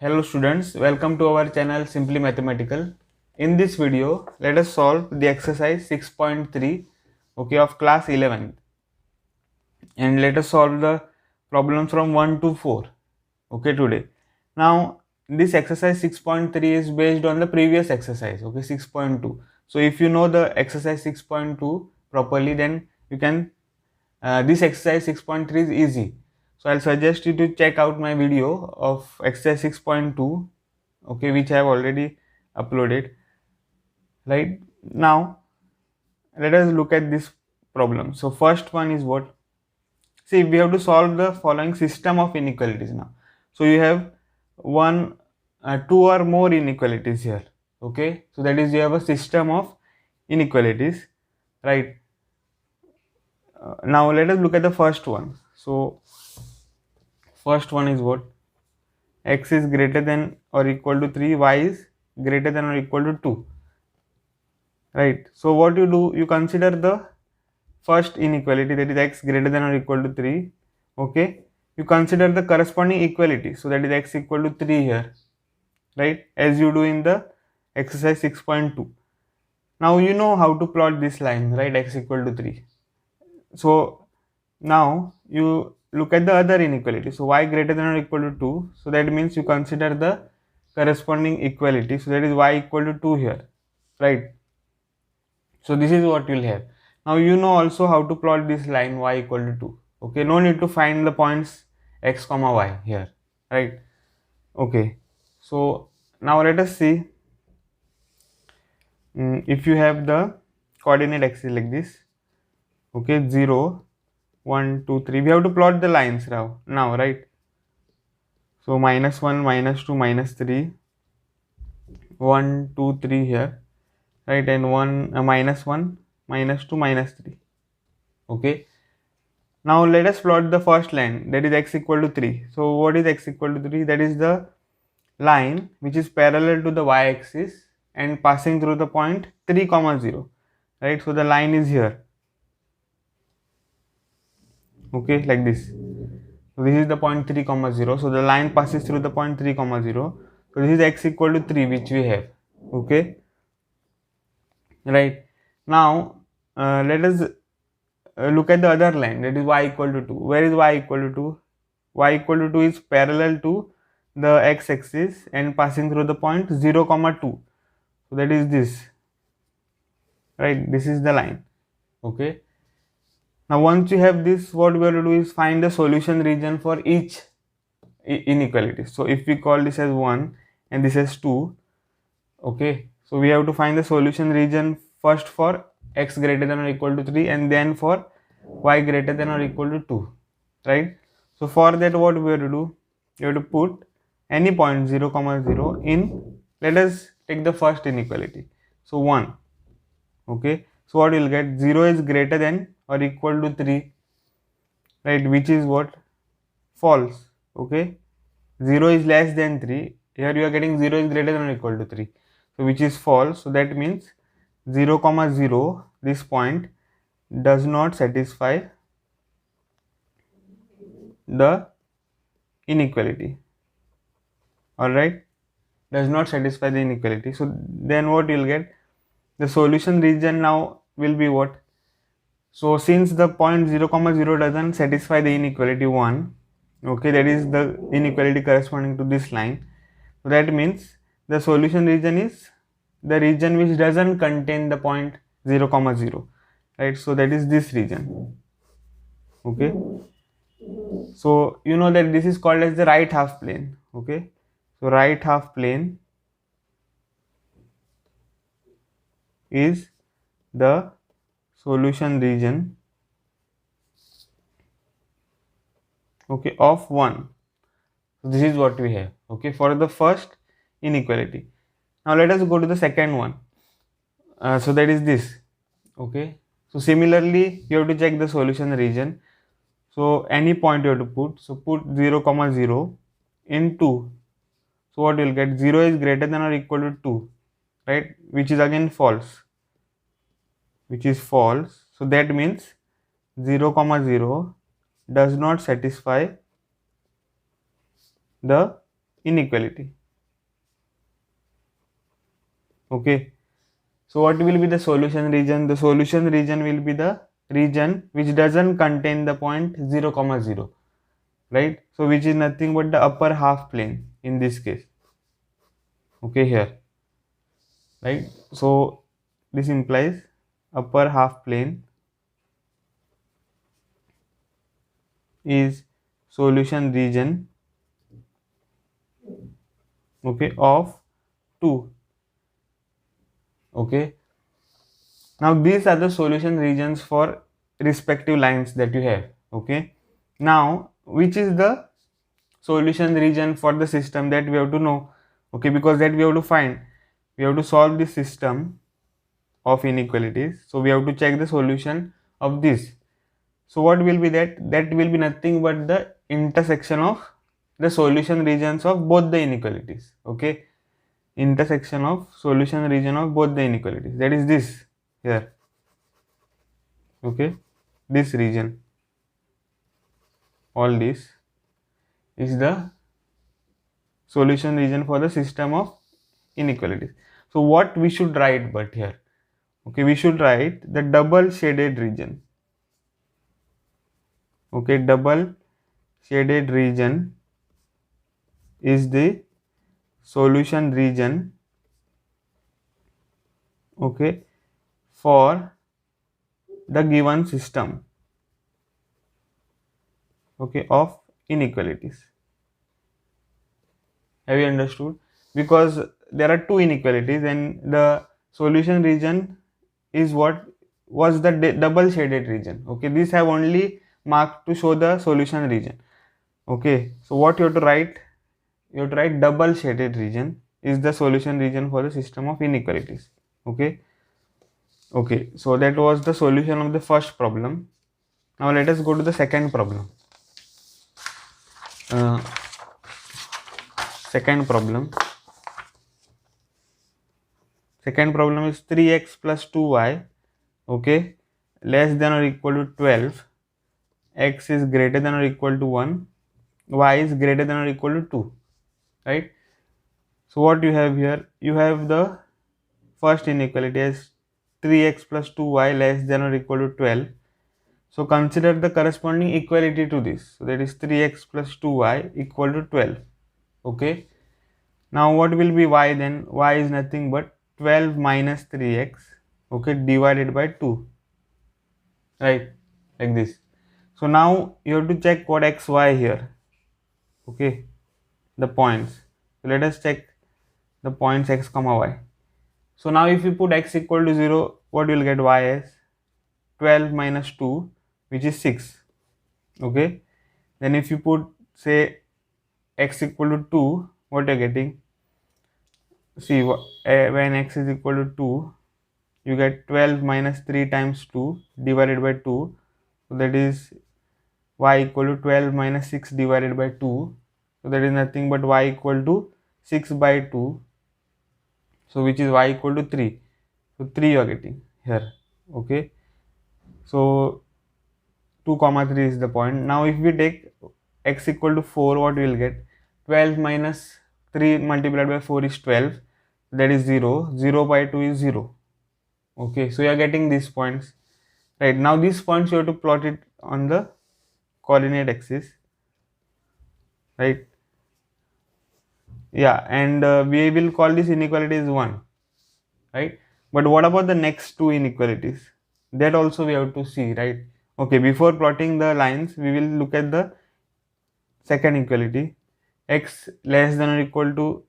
Hello students, welcome to our channel Simply Mathematical. In this video, let us solve the exercise 6.3 of class 11th, and let us solve the problems from 1 to 4 today. Now this exercise 6.3 is based on the previous exercise 6.2. So if you know the exercise 6.2 properly, then you can this exercise 6.3 is easy. So I'll suggest you to check out my video of exercise 6.2 which I have already uploaded. Right now let us look at this problem. So first one is what? See, we have to solve the following system of inequalities now. So you have two or more inequalities here. So that is, you have a system of inequalities, right? Now let us look at the first one. So first one is what? X is greater than or equal to 3, y is greater than or equal to 2, right? So what you do, you consider the first inequality, that is x greater than or equal to 3. You consider the corresponding equality, so that is x equal to 3 here, right, as you do in the exercise 6.2. now you know how to plot this line, right, x equal to 3. So now you look at the other inequality, so y greater than or equal to 2, so that means you consider the corresponding equality, so that is y equal to 2 here, right. So this is what you'll have. Now you know also how to plot this line y equal to 2. No need to find the points x comma y here, right. So now let us see, if you have the coordinate axis like this, 0 1 2 3, we have to plot the lines now, right. So -1 -2 -3, 1 2 3 here, right, and -1 -2 -3. Now let us plot the first line, that is x equal to 3. So what is x equal to 3? That is the line which is parallel to the y-axis and passing through the point 3, 0, right. So the line is here, like this. So this is the point 3, 0. So the line passes through the point 3, 0. So this is x equal to 3 which we have, right. Now let us look at the other line, that is y equal to 2. Where is y equal to 2? Y equal to 2 is parallel to the x-axis and passing through the point 0, 2. So that is this, right, this is the line. Now once you have this, what we have to do is find the solution region for each inequality. So if we call this as 1 and this as 2, so we have to find the solution region first for x greater than or equal to 3 and then for y greater than or equal to 2, right. So for that, what we have to do, you have to put any point 0, 0 in, let us take the first inequality, so 1. So what you will get, 0 is greater than or equal to 3, right, which is what? False. 0 is less than 3, here you are getting 0 is greater than or equal to 3, so which is false. So that means 0, 0, this point does not satisfy the inequality, alright, does not satisfy the inequality. So then what you will get, the solution region now will be what? So since the point 0, 0 doesn't satisfy the inequality 1, that is the inequality corresponding to this line, so that means the solution region is the region which doesn't contain the point 0, 0, right. So that is this region. So you know that this is called as the right half plane. So right half plane is the solution region of 1. So this is what we have for the first inequality. Now let us go to the second one. So that is this. So similarly you have to check the solution region. So any point you have to put, so put 0, 0 in 2. So what you will get, 0 is greater than or equal to 2, right, which is again false, so that means 0, 0 does not satisfy the inequality. Okay, so what will be the solution region? The solution region will be the region which doesn't contain the point 0 comma 0, right? So which is nothing but the upper half plane in this case. Okay, here, right? So this implies upper half plane is solution region, okay, of 2. Okay, now these are the solution regions for respective lines that you have. Okay, now which is the solution region for the system, that we have to know. Okay, because that we have to find, we have to solve this system of inequalities, so we have to check the solution of this. So what will be that? That will be nothing but the intersection of the solution regions of both the inequalities. Okay, intersection of solution region of both the inequalities, that is this here. Okay, this region, all this is the solution region for the system of inequalities. So what we should write, but here, okay, we should write the double shaded region. Okay, double shaded region is the solution region, okay, for the given system, okay, of inequalities. Have you understood? Because there are two inequalities and the solution region is what was the double shaded region. Okay, these have only marked to show the solution region. Okay, so what you have to write? You have to write double shaded region is the solution region for the system of inequalities. Okay, okay, so that was the solution of the first problem. Now let us go to the second problem. Second problem is 3x plus 2y, okay, less than or equal to 12, x is greater than or equal to 1, y is greater than or equal to 2, right? So what you have here? You have the first inequality as 3x plus 2y less than or equal to 12. So consider the corresponding equality to this. So that is 3x plus 2y equal to 12. Okay. Now what will be y then? Y is nothing but 12 minus 3x, okay, divided by 2, right, like this. So now you have to check what x, y here, okay, the points. So let us check the points x comma y. So now if you put x equal to 0, what you will get? Y as 12 minus 2, which is 6, okay. Then if you put, say, x equal to 2, what you are getting? See, when x is equal to 2, you get 12 minus 3 times 2 divided by 2, so that is y equal to 12 minus 6 divided by 2, so that is nothing but y equal to 6 by 2, so which is y equal to 3, so 3 you are getting here, okay. So 2 comma 3 is the point. Now if we take x equal to 4, what we will get? 12 minus 3 multiplied by 4 is 12, that is 0, 0 by 2 is 0, okay. So you are getting these points, right? Now these points you have to plot it on the coordinate axis, right? Yeah, and we will call this inequality as 1, right? But what about the next two inequalities? That also we have to see, right? Okay, before plotting the lines, we will look at the second equality. X less than or equal to,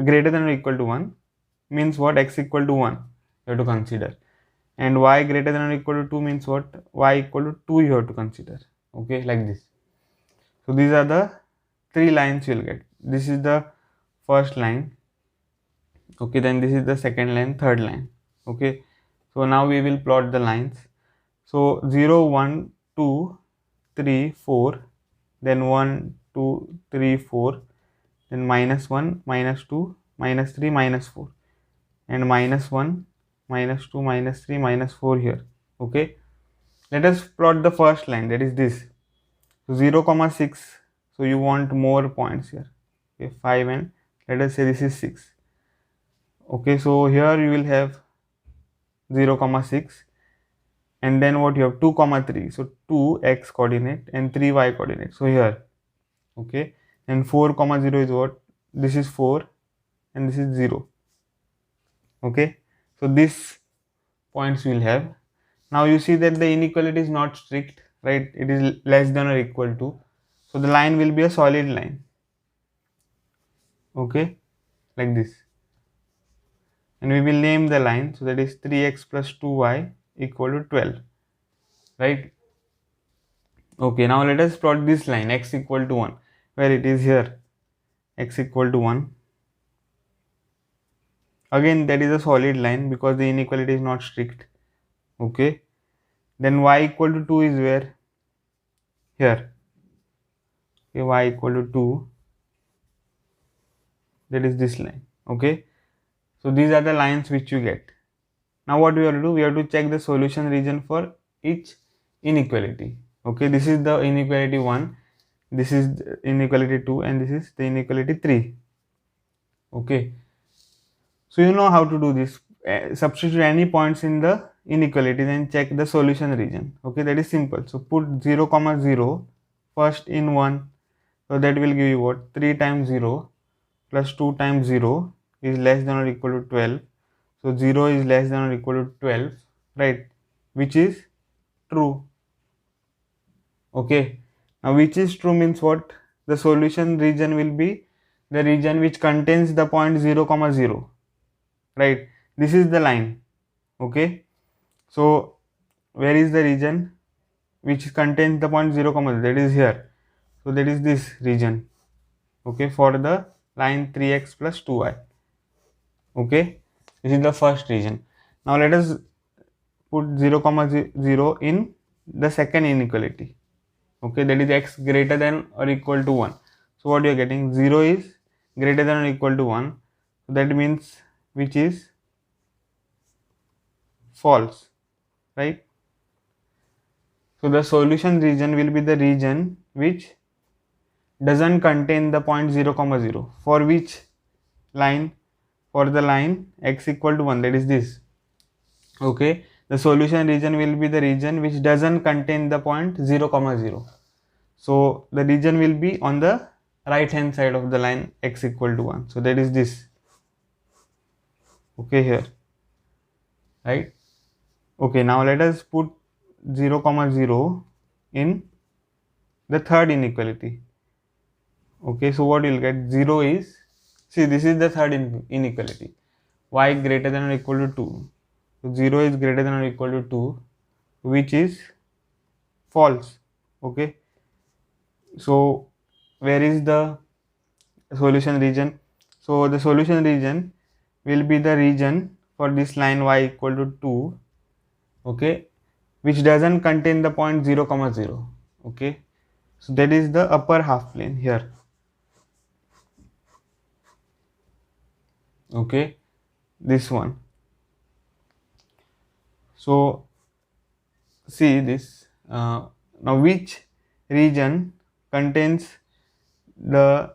greater than or equal to 1 means what? X equal to 1 you have to consider, and y greater than or equal to 2 means what? Y equal to 2 you have to consider, okay, like this. So these are the three lines you will get. This is the first line, okay, then this is the second line, third line, okay. So now we will plot the lines. So 0 1 2 3 4, then 1 2 3 4, then minus 1 minus 2 minus 3 minus 4, and minus 1 minus 2 minus 3 minus 4 here, okay. Let us plot the first line, that is this. So 0 comma 6, so you want more points here, okay, 5, and let us say this is 6. Okay, so here you will have 0 comma 6, and then what you have 2 comma 3, so 2 x coordinate and 3 y coordinate, so here, okay, and 4 comma 0 is what, this is 4 and this is 0, okay. So this points we will have. Now you see that the inequality is not strict, right, it is less than or equal to, so the line will be a solid line, okay, like this, and we will name the line, so that is 3x plus 2y equal to 12, right. Okay, now let us plot this line x equal to 1, where it is here, x equal to 1. Again, that is a solid line because the inequality is not strict, okay. Then y equal to 2 is where, here, okay, y equal to 2, that is this line, okay. So these are the lines which you get. Now what we have to do, we have to check the solution region for each inequality, okay. This is the inequality 1, this is the inequality 2, and this is the inequality 3, okay. So you know how to do this. Substitute any points in the inequality, then check the solution region, okay, that is simple. So put 0 comma 0 first in 1, so that will give you what, 3 times 0 plus 2 times 0 is less than or equal to 12, so 0 is less than or equal to 12, right, which is true, okay. Now which is true means what, the solution region will be the region which contains the point 0 comma 0, right, this is the line, okay. So where is the region which contains the point 0 comma 0, that is here, so that is this region, okay, for the line 3x plus 2y, okay, this is the first region. Now let us put 0 comma 0 in the second inequality, okay, that is x greater than or equal to 1. So what you are getting, 0 is greater than or equal to 1, so that means which is false, right. So the solution region will be the region which doesn't contain the point 0 comma 0, for which line, for the line x equal to 1, that is this, okay. The solution region will be the region which doesn't contain the point 0 comma 0, so the region will be on the right hand side of the line x equal to 1, so that is this, okay, here, right. Okay, now let us put 0 comma 0 in the third inequality, okay. So what you will get, 0 is, see, this is the third inequality, y greater than or equal to 2, so 0 is greater than or equal to 2, which is false, okay. So where is the solution region, so the solution region will be the region for this line y equal to 2, okay, which doesn't contain the point 0 comma 0, okay. So that is the upper half plane here, okay, this one. So see this, now which region contains the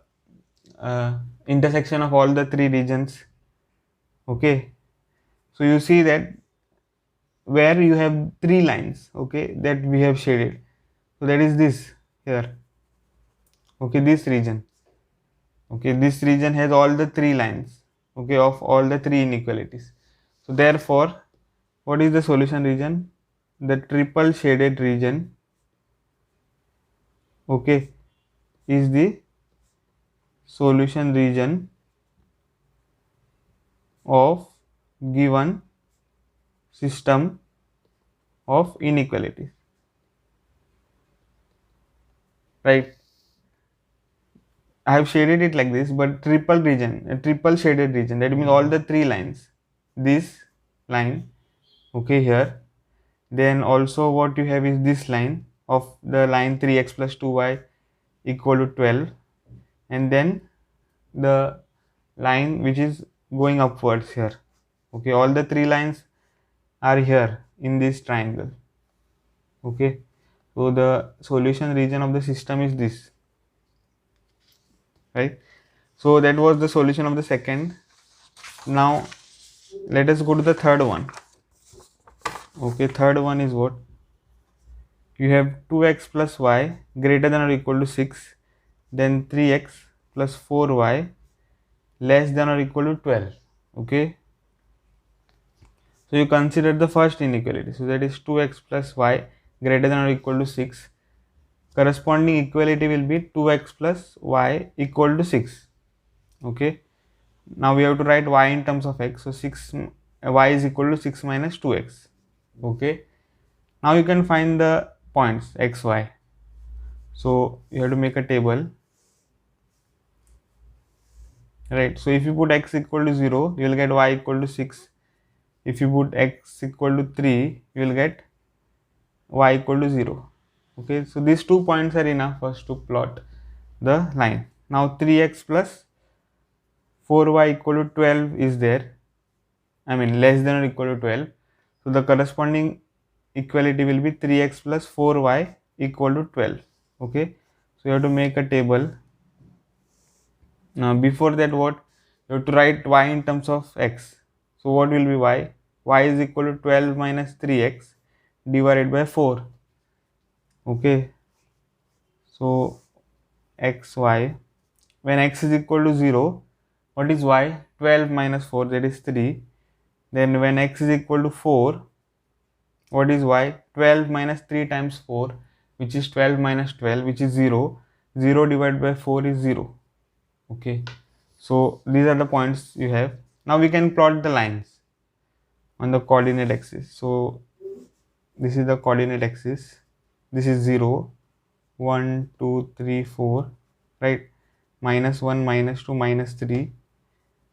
intersection of all the three regions, okay. So you see that where you have three lines, okay, that we have shaded, so that is this here, okay, this region, okay, this region has all the three lines, okay, of all the three inequalities. So therefore what is the solution region, the triple shaded region, okay, is the solution region of given system of inequalities, right. I have shaded it like this, but triple region, a triple shaded region, that means all the three lines, this line, okay, here, then also what you have is this line of the line 3x plus 2y equal to 12, and then the line which is going upwards here, okay, all the three lines are here in this triangle, okay. So the solution region of the system is this, right. So that was the solution of the second. Now let us go to the third one. Okay, third one is what? You have 2x plus y greater than or equal to 6, then 3x plus 4y less than or equal to 12. Okay, so you consider the first inequality. So that is 2x plus y greater than or equal to 6. Corresponding equality will be 2x plus y equal to 6. Okay, now we have to write y in terms of x. So 6 y is equal to 6 minus 2x. Okay, now you can find the points x, y. So you have to make a table, right? So if you put x equal to 0, you will get y equal to 6. If you put x equal to 3, you will get y equal to 0. Okay, so these 2 points are enough for us to plot the line. Now 3x plus 4y equal to 12 is there, I mean less than or equal to 12. So the corresponding equality will be 3x plus 4y equal to 12. Okay, so you have to make a table. Now before that, what you have to write y in terms of x. So what will be y? Y is equal to 12 minus 3x divided by 4. Okay, so xy, when x is equal to 0, what is y? 12 minus 4, that is 3. Then when x is equal to 4, what is y? 12 minus 3 times 4, which is 12 minus 12, which is 0. 0 divided by 4 is 0. Okay, so these are the points you have. Now we can plot the lines on the coordinate axis. So this is the coordinate axis. This is 0, 1, 2, 3, 4, right? Minus 1, minus 2, minus 3.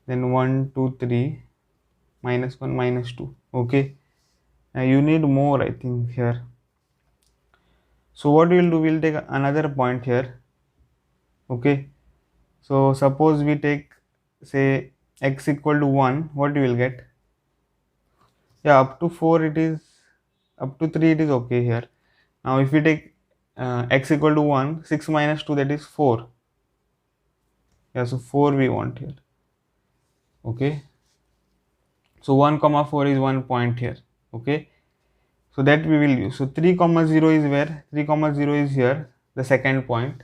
Then 1, 2, 3, minus 1, minus 2. Okay, now you need more, I think, here. So what we will do, we will take another point here. Okay, so suppose we take, say, x equal to 1, what you will get? Yeah, up to 4 it is, up to 3 it is okay here. Now if we take x equal to 1, 6 minus 2, that is 4. Yeah, so 4 we want here. Okay, so 1 comma 4 is one point here. Okay, so that we will use. So 3 comma 0 is where? 3 comma 0 is here, the second point.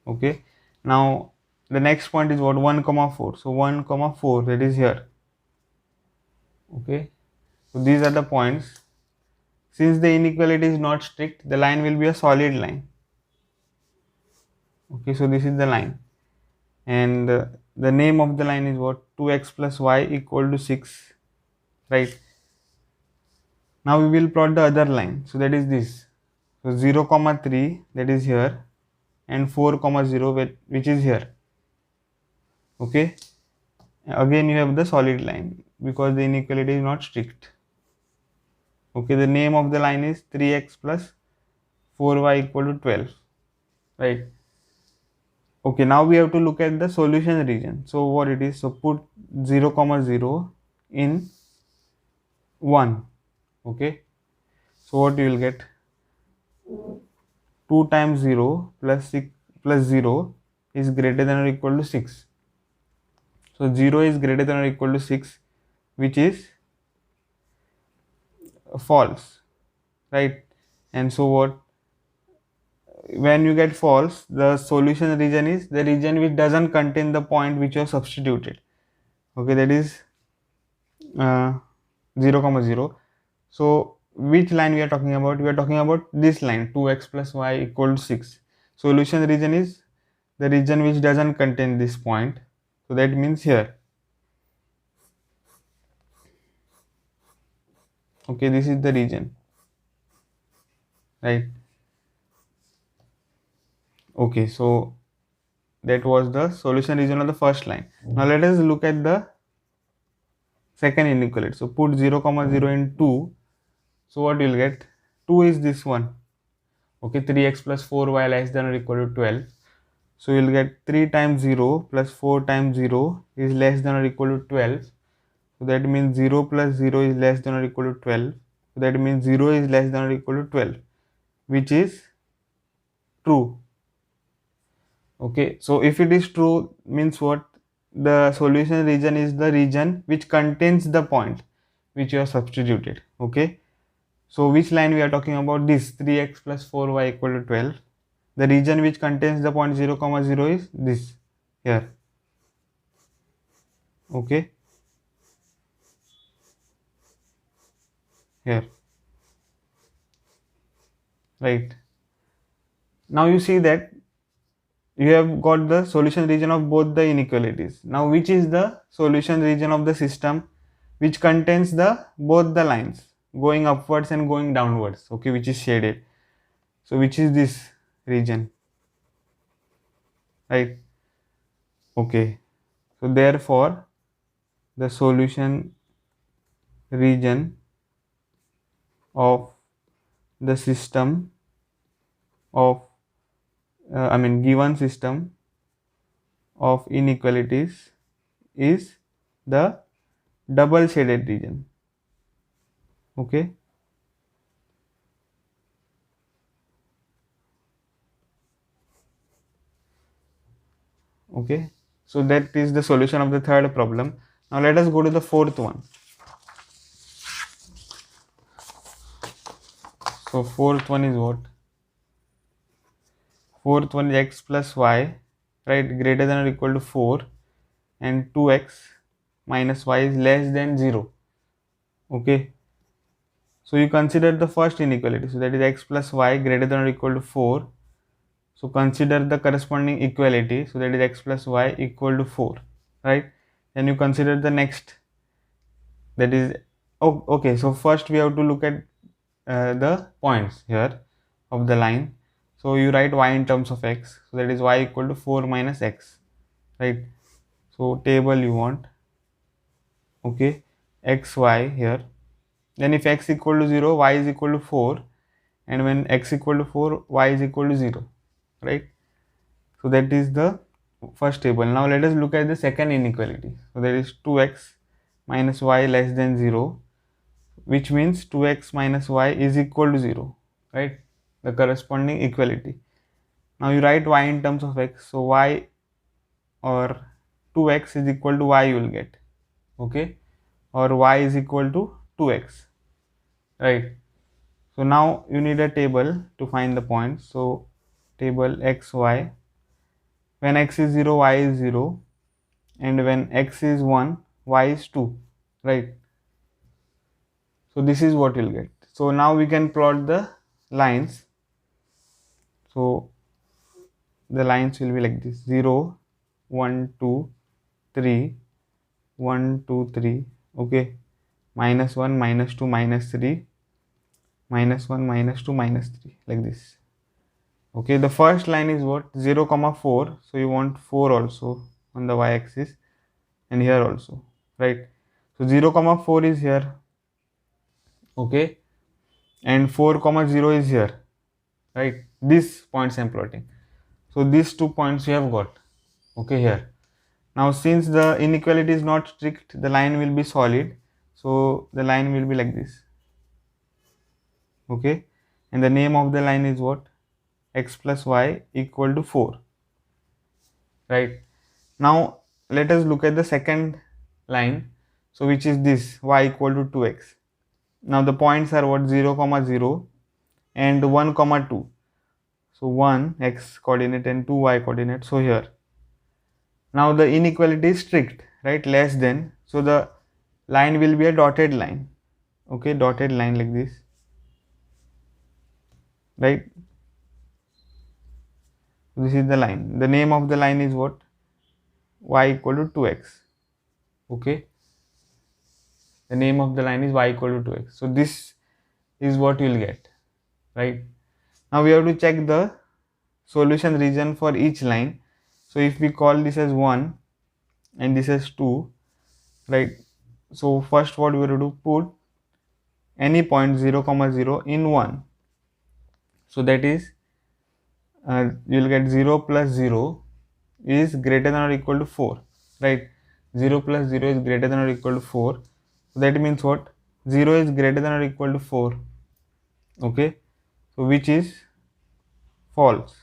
Okay, now the next point is what? 1 comma 4. So 1 comma 4, that is here. Okay, so these are the points. Since the inequality is not strict, the line will be a solid line. Okay, so this is the line, and the name of the line is what? 2x plus y equal to 6, right? Now we will plot the other line. So that is this. So 0 comma 3, that is here, and 4 comma 0, which is here. Okay, again you have the solid line because the inequality is not strict. Okay, the name of the line is 3x plus 4y equal to 12, right? Okay, now we have to look at the solution region. So what it is? So put 0 comma 0 in 1. Okay, so what you will get? 2 times 0 plus 6 plus 0 is greater than or equal to 6. So 0 is greater than or equal to 6, which is false, right? And so what? When you get false, the solution region is the region which doesn't contain the point which you have substituted. Okay, that is 0 comma 0. So which line we are talking about? We are talking about this line, 2x plus y equal to 6. Solution region is the region which doesn't contain this point. So that means here. Okay, this is the region, right? Okay, so that was the solution region of the first line. Now let us look at the second inequality. So put 0 comma 0 in 2. So what you will get? 2 is this one. Okay, 3x plus 4y less than or equal to 12. So you will get 3 times 0 plus 4 times 0 is less than or equal to 12. So that means 0 plus 0 is less than or equal to 12. So that means 0 is less than or equal to 12, which is true. Okay, so if it is true, means what? The solution region is the region which contains the point which you have substituted. Okay, so which line we are talking about? This 3x plus 4y equal to 12. The region which contains the point 0 comma 0 is this here. Okay, here, right? Now you see that you have got the solution region of both the inequalities. Now which is the solution region of the system which contains the both the lines going upwards and going downwards, okay, which is shaded? So which is this region, right? Okay, so therefore the solution region of the system of given system of inequalities is the double shaded region. Okay, okay, so that is the solution of the third problem. Now let us go to the fourth one. So fourth one is what? Fourth one is x plus y, right, greater than or equal to 4, and 2x minus y is less than 0. Okay, so you consider the first inequality, so that is x plus y greater than or equal to 4. So consider the corresponding equality, so that is x plus y equal to 4, right? Then you consider the next, that is, oh, okay, so first we have to look at the points here of the line. So you write y in terms of x, so that is y equal to 4 minus x, right? So table you want, okay, x y here. Then if x equal to 0, y is equal to 4, and when x equal to 4, y is equal to 0, right? So that is the first table. Now let us look at the second inequality. So that is 2x minus y less than 0, which means 2x minus y is equal to 0, right? The corresponding equality. Now you write y in terms of x, so y or 2x is equal to y you will get, okay, or y is equal to 2x, right? So now you need a table to find the points. So table x y, when x is 0 y is 0, and when x is 1 y is 2, right? So this is what you'll get. So now we can plot the lines. So the lines will be like this: 0 1 2 3, 1 2 3, okay, minus 1 minus 2 minus 3, minus 1 minus 2 minus 3, like this. Okay, the first line is what? 0 comma 4, so you want 4 also on the y axis, and here also, right? So 0 comma 4 is here, okay, and 4 comma 0 is here, right? These points I am plotting. So these 2 points you have got, okay, here. Now since the inequality is not strict, the line will be solid, so the line will be like this, okay, and the name of the line is what? X plus y equal to 4, right? Now let us look at the second line, so which is this, y equal to 2x. Now the points are what? 0 comma 0 and 1 comma 2. So 1 x coordinate and 2 y coordinate. So here, now the inequality is strict, right? Less than, so the line will be a dotted line, okay, dotted line like this, right? This is the line. The name of the line is what? Y equal to 2x, okay. The name of the line is y equal to 2x. So this is what you will get, right? Now we have to check the solution region for each line. So if we call this as 1 and this as 2, right? So first what we have to do, put any point 0 comma 0 in 1. So that is you will get 0 plus 0 is greater than or equal to 4, right? 0 plus 0 is greater than or equal to 4. So that means what? 0 is greater than or equal to 4, okay, so which is false.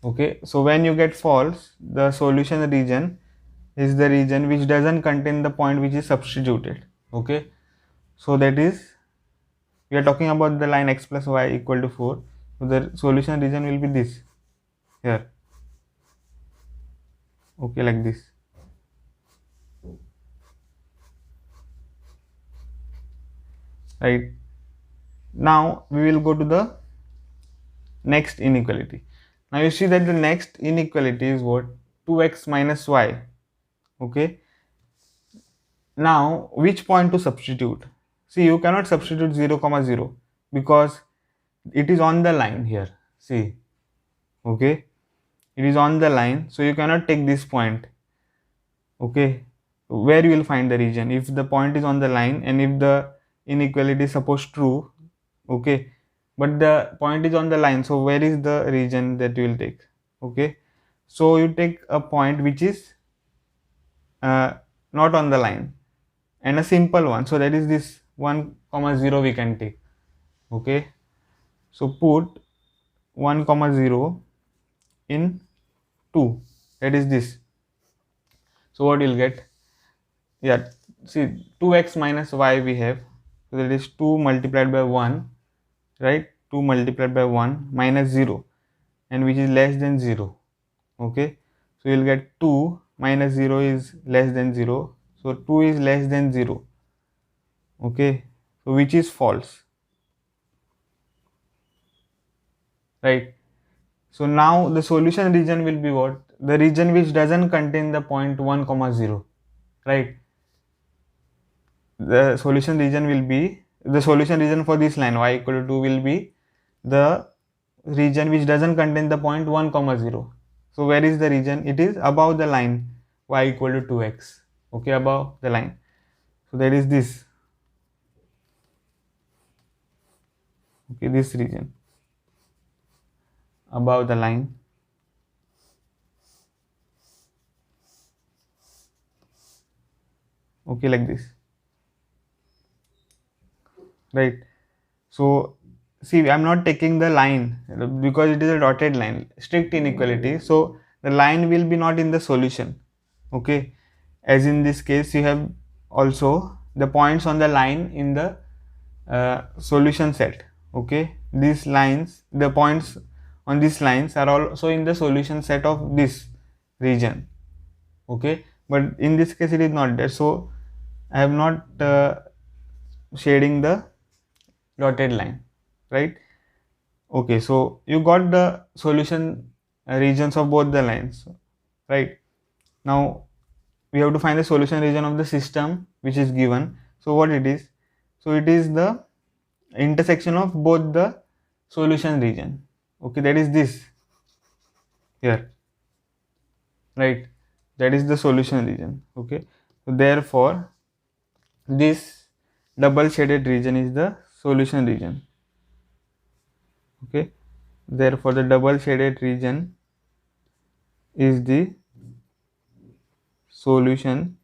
Okay, so when you get false, the solution region is the region which doesn't contain the point which is substituted. Okay, so that is, we are talking about the line x plus y equal to 4. So the solution region will be this here. Okay, like this. Right, now we will go to the next inequality. Now you see that the next inequality is what? 2x minus y. Okay, now which point to substitute? See, you cannot substitute 0 comma 0 because it is on the line here. See, okay, it is on the line, so you cannot take this point. Okay, where you will find the region if the point is on the line and if the inequality is supposed true. Okay, but the point is on the line, so where is the region that you will take? Okay, so you take a point which is not on the line and a simple one, so that is this 1 comma 0 we can take. Okay, so put 1 comma 0 in 2, that is this. So what you'll get? Yeah, see, 2x minus y we have, so that is 2 multiplied by 1, right? 2 multiplied by 1 minus 0, and which is less than 0. Okay, so you'll get 2 minus 0 is less than 0, so 2 is less than 0. Okay, so which is false, right? So now the solution region will be what? The region which doesn't contain the point 1 comma 0, right? The solution region will be, the solution region for this line y equal to 2 will be the region which doesn't contain the point 1 comma 0. So where is the region? It is above the line y equal to 2x. Okay, above the line. So there is this. Okay, this region above the line. Okay, like this. Right. So see, I'm not taking the line because it is a dotted line, strict inequality. So the line will be not in the solution. Okay, as in this case you have also the points on the line in the solution set. Okay, these lines, the points on these lines are also in the solution set of this region. Okay, but in this case it is not there, so I have not shading the dotted line, right? Okay, so you got the solution regions of both the lines, right? Now we have to find the solution region of the system which is given. So what it is? So it is the intersection of both the solution region. Okay, that is this here, right? That is the solution region. Okay, so therefore this double shaded region is the solution region. Okay, therefore the double shaded region is the solution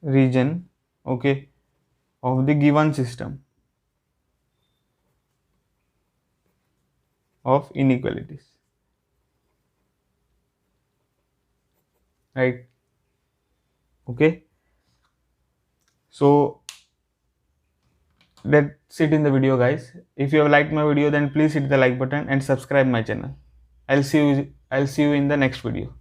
region, okay, of the given system of inequalities, right? Okay, so that's it in the video, guys. If you have liked my video, then please hit the like button and subscribe my channel. I'll see you in the next video.